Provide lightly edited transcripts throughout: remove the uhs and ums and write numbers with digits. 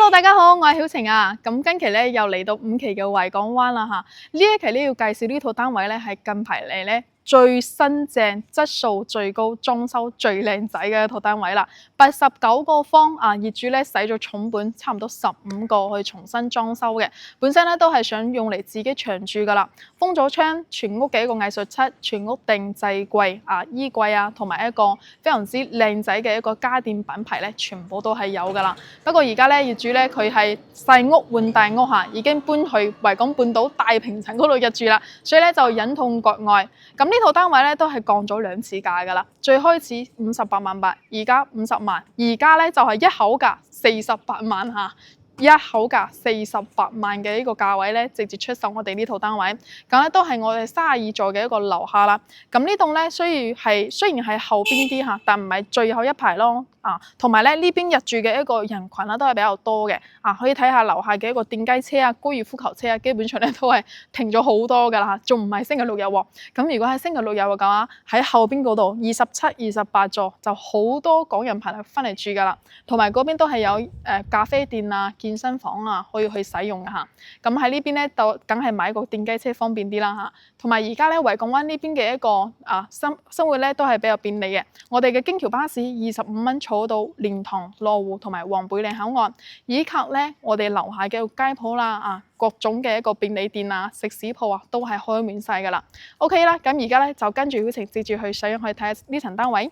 Hello， 大家好，我係曉晴啊。咁近期咧又嚟到5期嘅維港灣啦嚇。呢一期咧要介紹呢套單位咧係近排嚟咧最新淨、質素最高、裝修最靚仔嘅一套單位啦。89個方啊，業主咧使咗重本差唔多15個去重新裝修嘅。本身咧都係想用嚟自己長住噶啦。封咗窗，全屋嘅一個藝術漆，全屋定制櫃啊、衣櫃啊，同埋一個非常之靚仔嘅一個家電品牌咧，全部都係有噶啦。不過而家咧業主咧佢係細屋換大屋嚇，已經搬去維港半島大平層嗰度入住啦，所以咧就忍痛割愛。咁呢套單位咧都係降咗2次價噶啦，最開始58萬八，而家50萬，而家咧就係一口價48萬嚇。一口價48萬嘅呢個價位咧，直接出售我哋呢套單位，咁咧都係我哋32座嘅一個樓下啦。咁呢棟咧雖然係後邊啲嚇，但唔係最後一排咯。同埋咧呢邊入住嘅一個人群啦，都係比較多嘅。可以睇下樓下嘅一個電雞車啊、高爾夫球車啊，基本上咧都係停咗好多噶啦，仲唔係星期六日喎。咁如果係星期六日嘅話，喺後邊嗰度27、28座就好多港人朋友翻嚟住噶啦，同埋嗰邊都係有咖啡店啊、健身房啊可以去使用嘅嚇。咁喺呢邊咧就梗係買個電雞車方便啲啦嚇。同埋而家咧維港灣呢邊嘅一個生活咧都係比較便利嘅。我哋嘅京橋巴士25蚊坐到蓮塘、羅湖同埋黃貝嶺口岸，以及咧我哋樓下嘅街鋪啦各種嘅一個便利店啊、食肆鋪啊都係開滿晒噶啦。OK 啦，咁而家咧就跟住曉晴接住去上去睇下呢層單位。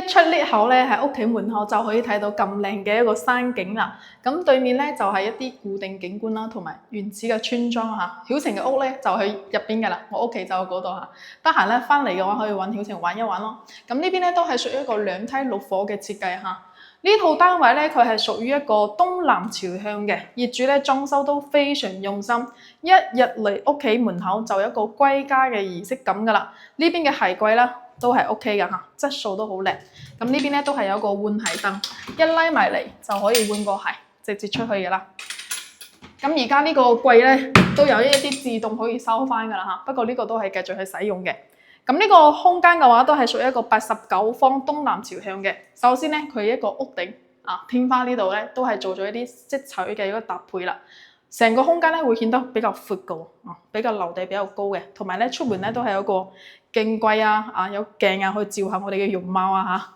出呢口咧喺屋企門口就可以睇到咁靚嘅一個山景啦。咁對面咧就係一啲固定景觀啦，同埋原始嘅村莊嚇。曉晴嘅屋咧就喺入邊㗎啦，我屋企就喺嗰度嚇。得閒咧翻嚟嘅話可以揾曉晴玩一玩咯。咁呢邊咧都係屬於一個2梯6伙嘅設計嚇。呢套單位咧佢係屬於一個東南朝向嘅，業主咧裝修都非常用心。一入嚟屋企門口就有一個歸家嘅儀式感㗎啦。呢邊嘅鞋櫃啦都係 OK 㗎嚇，質素都好靚。咁呢邊咧都係有個換鞋燈，一拉埋嚟就可以換個鞋，直接出去㗎啦。咁而家呢個櫃咧都有一啲自動可以收翻㗎啦嚇，不過呢個都係繼續去使用嘅。咁呢個空間嘅話都係屬於一個89方東南朝向嘅。首先咧佢一個屋頂天花呢度咧都係做咗一啲色彩嘅一個搭配啦。成個空間咧會顯得比較闊嘅，比較樓地比較高嘅，同埋咧出門咧都係有個鏡櫃有鏡去照下我哋嘅容貌嚇。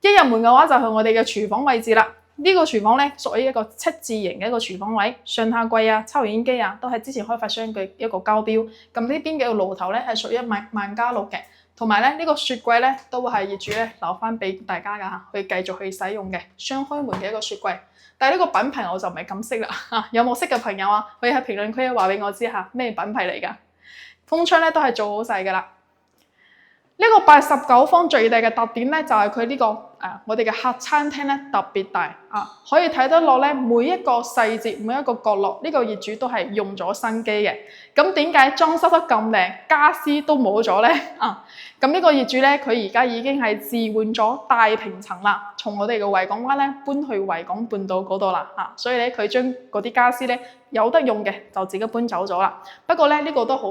一入門嘅話就係我哋嘅廚房位置啦。呢個廚房咧屬於一個7字形嘅一個廚房位，上下櫃抽油煙機都係之前開發商嘅一個交標。咁呢邊嘅爐頭咧係屬於萬家樂嘅，同埋咧呢個雪櫃咧都係業主咧留翻俾大家㗎嚇，去繼續去使用嘅雙開門嘅一個雪櫃。但係呢個品牌我就唔係咁識啦嚇，有冇識嘅朋友可以喺評論區話俾我知下咩品牌嚟㗎？風窗咧都係做好晒㗎啦。呢個89方最大嘅特點咧就係佢呢個我哋嘅客餐廳咧特別大可以睇得落咧每一個細節每一個角落，呢個業主都係用咗心機嘅。咁點解裝修得咁靚，家私都冇咗咧？咁呢個業主咧佢而家已經係置換咗大平層啦，從我哋嘅維港灣咧搬去維港半島嗰度啦所以咧佢將嗰啲家私咧有得用嘅就自己搬走咗啦。不過咧呢個都好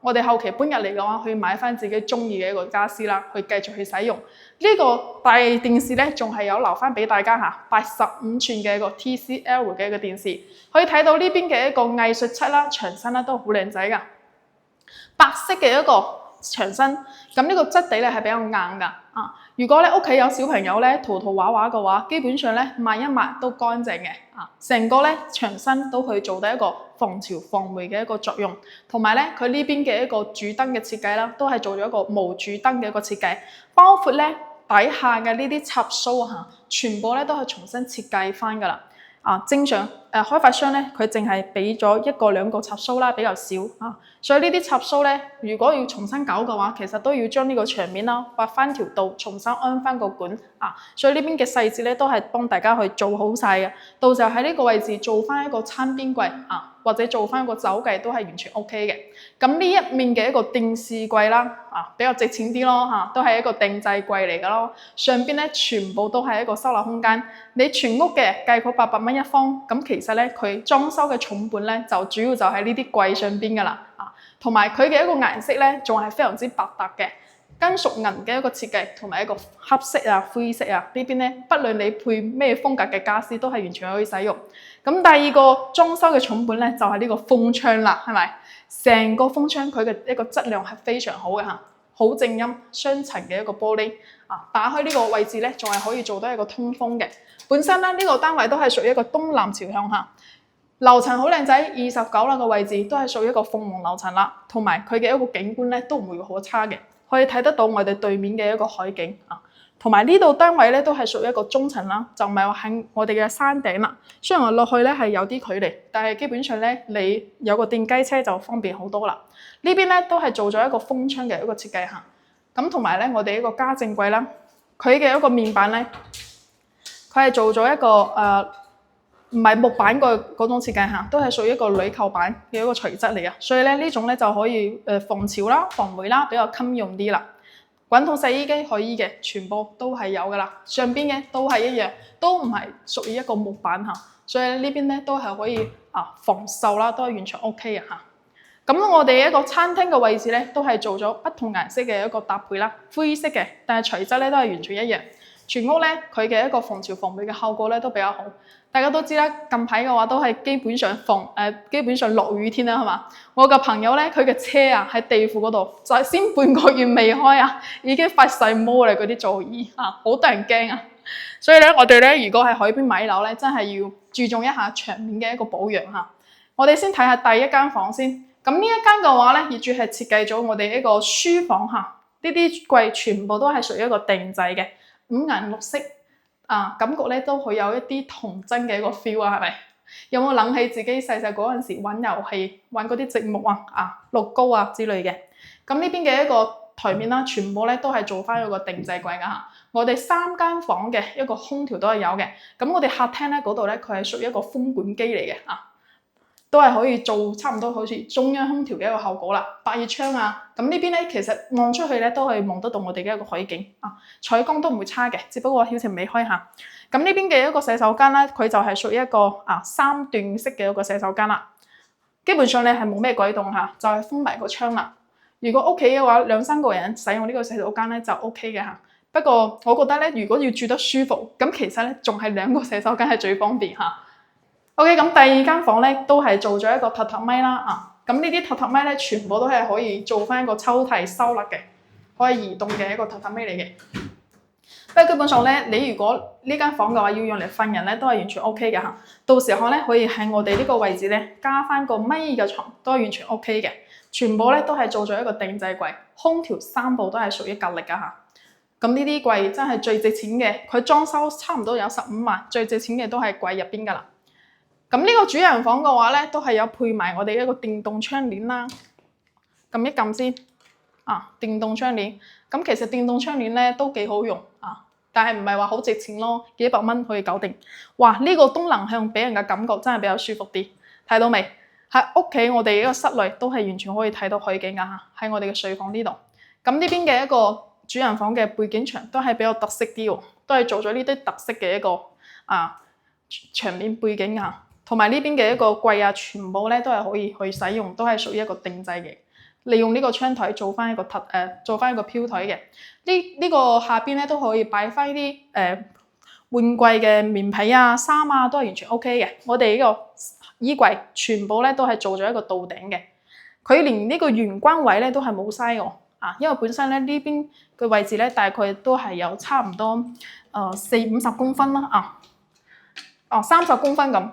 我哋後期搬入嚟嘅話可以買翻自己中意嘅一個家私啦，去繼續去使用。呢個大電視咧仲係有留翻俾大家85寸嘅一個 TCL 嘅一個電視，可以睇到呢邊嘅一個藝術漆啦、牆身啦都好靚仔㗎，白色嘅一個牆身。咁呢個質地咧係比較硬㗎如果咧屋企有小朋友咧塗畫畫嘅話，基本上咧抹一抹都乾淨嘅成個咧牆身都去做到一個防潮防霉嘅一個作用。同埋咧佢呢邊嘅一個主燈嘅設計啦，都係做咗一個無主燈嘅一個設計，包括咧底下嘅呢啲插蘇全部咧都係重新設計翻㗎啦。正常開發商咧，佢淨係俾咗1個2個插蘇啦，比較少啊。所以呢啲插蘇咧，如果要重新搞嘅話，其實都要將呢個牆面啦，挖翻條道，重新安翻個管啊。所以呢邊嘅細節咧，都係幫大家去做好晒嘅。到時候喺呢個位置做翻一個餐邊櫃啊，或者做翻一個酒櫃都係完全 OK 嘅。咁呢一面嘅一個電視櫃啦，比較值錢啲咯嚇，都係一個定製櫃嚟㗎咯。上邊咧全部都係一個收納空間。你全屋嘅計佢800蚊一方，咁其實咧佢裝修嘅重本咧就主要就喺呢啲櫃上邊㗎啦啊，同埋佢嘅一個顏色咧仲係非常之百搭嘅。金屬銀嘅一個設計，同埋一個黑色啊、灰色啊，呢邊咧，不論你配咩風格嘅家私，都係完全可以使用。咁第二個裝修嘅重本咧，就係呢個風窗啦，係咪？成個風窗佢嘅一個質量係非常好嘅嚇，好靜音，雙層嘅一個玻璃啊，打開呢個位置咧，仲係可以做到一個通風嘅。本身咧呢個單位都係屬於一個東南朝向嚇，樓層好靚仔，29啦個位置都係屬於一個鳳凰樓層啦，同埋佢嘅一個景觀咧都唔會好差嘅。可以睇得到我哋對面嘅一個海景啊，同埋呢度單位咧都係屬於一個中層啦，就唔係話喺我哋嘅山頂啦。雖然話落去咧係有啲距離，但係基本上咧你有個電雞車就方便好多啦。呢邊咧都係做咗一個風窗嘅一個設計嚇，咁同埋咧我哋一個家政櫃啦，佢嘅一個面板咧，佢係做咗一個唔係木板嗰種設計嚇，都係屬於一個鋁扣板嘅一個材質嚟嘅，所以咧呢種咧就可以防潮啦、防霉啦，比較襟用啲啦。滾筒洗衣機可以嘅，全部都係有噶啦。上邊嘅都係一樣，都唔係屬於一個木板嚇，所以呢邊咧都係可以防鏽啦，都係完全 OK 嘅嚇。咁我哋一個餐廳嘅位置咧，都係做咗不同顏色嘅一個搭配啦，灰色嘅，但係材質咧都係完全一樣。全屋咧佢嘅一個防潮防霉嘅效果咧都比較好。大家都知啦，近排嘅話都係基本上落雨天啦，係嘛？我個朋友咧，佢嘅車啊喺地庫嗰度，就係先半個月未開啊，已經發晒毛啦嗰啲座椅啊，好得人驚啊！所以咧，我哋咧如果喺海邊買樓咧，真係要注重一下牆面嘅一個保養嚇。我哋先睇下第一間房先。咁呢一間嘅話咧，業主係設計咗我哋一個書房嚇，呢啲櫃全部都係屬於一個定制嘅5顏6色。感覺咧都會有一啲童真嘅一個 feel 啊，係咪？有冇諗起自己細細嗰陣時玩遊戲、玩嗰啲積木樂高啊之類嘅？咁呢邊嘅一個台面啦，全部咧都係做翻一個定制櫃噶嚇。我哋3間房嘅一個空調都係有嘅。咁我哋客廳咧嗰度咧，佢係屬於一個風管機嚟嘅都係可以做差唔多好似中央空調嘅一個效果啦。百葉窗啊，咁呢邊咧其實望出去咧都係望得到我哋嘅一個海景採光都唔會差嘅，只不過曉晴未開下。咁呢邊嘅一個洗手間咧，佢就係屬於一個3段式嘅一個洗手間啦。基本上咧係冇咩改動嚇，就係封埋個窗啦。如果屋企嘅話2-3個人使用呢個洗手間咧就 OK 嘅嚇。不過我覺得咧，如果要住得舒服，咁其實咧仲係2個洗手間係最方便嚇。OK，咁第二間房咧都係做咗一個榻榻米啦咁呢啲榻榻米咧全部都係可以做翻一個抽屜收納嘅，可以移動嘅一個榻榻米嚟嘅。不過基本上咧，你如果呢間房嘅話要用嚟瞓人咧，都係完全 OK 嘅嚇。到時候咧可以喺我哋呢個位置咧加翻個米嘅床，都係完全 OK 嘅。全部咧都係做咗一個定制櫃，空調3部都係屬於格力嘅嚇。咁呢啲櫃真係最值錢嘅，佢裝修差唔多有15萬，最值錢嘅都係櫃入邊噶啦。咁呢個主人房嘅話咧，都係有配埋我哋一個電動窗簾啦。撳一撳先，電動窗簾。咁其實電動窗簾咧都幾好用但係唔係話好值錢咯，幾百蚊可以搞定。哇！呢個東南向俾人嘅感覺真係比較舒服啲。睇到未？喺屋企我哋呢個室內都係完全可以睇到海景噶嚇，喺我哋嘅睡房呢度。咁呢邊嘅一個主人房嘅背景牆都係比較特色啲喎，都係做咗呢啲特色嘅一個牆面背景嚇。同埋呢邊嘅一個櫃全部咧都係可以去使用，都係屬於一個定制嘅。利用呢個窗台做翻一個做翻一個飄台嘅。呢個下邊咧都可以擺翻啲換季嘅棉被衫都係完全 OK 嘅。我哋呢個衣櫃全部咧都係做咗一個到頂嘅，佢連呢個玄關位咧都係冇嘥喎因為本身咧呢邊嘅位置咧大概都係有差唔多40-50公分啦30公分咁。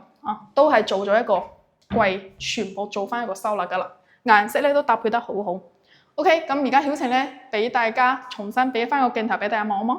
都係做咗一個櫃，全部做翻一個收納噶啦，顏色咧都搭配得好好。OK，咁而家曉晴咧俾大家重新俾翻個鏡頭俾大家望好冇？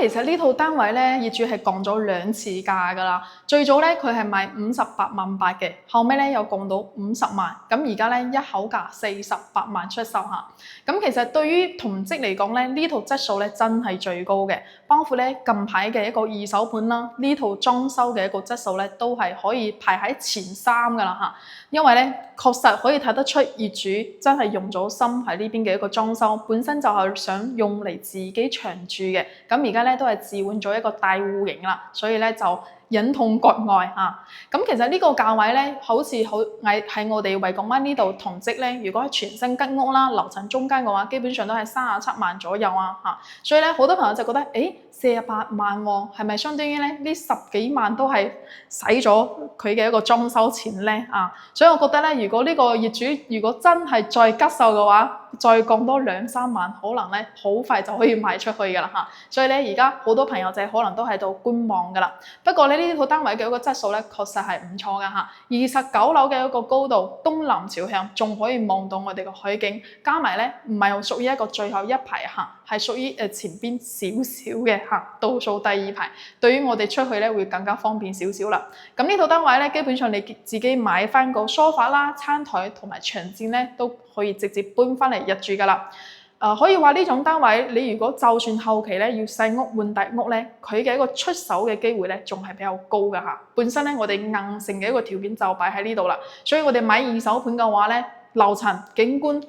其實呢套單位咧，業主係降咗2次價㗎啦。最早咧佢係賣58.8萬嘅，後尾咧又降到50萬，咁而家咧一口價48萬出售嚇。咁其實對於同積嚟講咧，呢套質素咧真係最高嘅，包括咧近排嘅一個二手盤啦，呢套裝修嘅一個質素咧都係可以排喺前3㗎啦嚇。因為咧確實可以睇得出業主真係用咗心喺呢邊嘅一個裝修，本身就係想用嚟自己長住嘅。咁而家咧都係置換咗一個大戶型啦，所以咧就忍痛割愛啊！咁其實呢個價位咧，好似喺我哋維港灣呢度同積咧，如果係全新吉屋啦，樓層中間嘅話，基本上都係37萬左右啊嚇。所以咧好多朋友就覺得，48萬喎，係咪相當於咧呢10幾萬都係使咗佢嘅一個裝修錢咧啊？所以我覺得咧，如果呢個業主如果真係再急售嘅話，再降多2-3萬，可能咧好快就可以賣出去㗎啦嚇。所以咧而家好多朋友仔可能都喺度觀望㗎啦。不過咧呢套單位嘅一個質素咧確實係唔錯㗎嚇。29樓嘅一個高度，東南朝向，仲可以望到我哋個海景，加埋咧唔係屬於一個最後一排嚇，係屬於前邊少少嘅嚇，倒數第2排。對於我哋出去咧會更加方便少少啦。咁呢套單位咧基本上你自己買翻個梳化啦、餐台同埋長墊咧都可以直接搬翻嚟入住㗎啦。可以話呢種單位，你如果就算後期咧要細屋換大屋咧，佢嘅一個出手嘅機會咧，仲係比較高㗎嚇。本身咧我哋硬性嘅一個條件就擺喺呢度啦，所以我哋買二手盤嘅話咧，樓層、景觀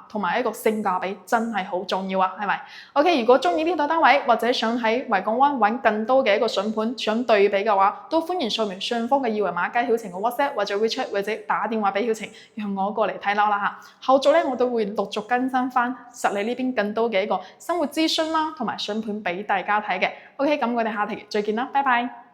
同埋一個性價比真係好重要啊，係咪 ？OK， 如果中意呢套單位或者想喺維港灣揾更多嘅一個筍盤想對比嘅話，都歡迎掃描上方嘅二維碼加曉晴嘅 WhatsApp 或者 WeChat 或者打電話俾曉晴，讓我過嚟睇樓啦嚇。後續咧我都會陸續更新翻實理呢邊更多嘅一個生活資訊啦，同埋筍盤俾大家睇嘅。OK，咁我哋下期再見啦，拜拜。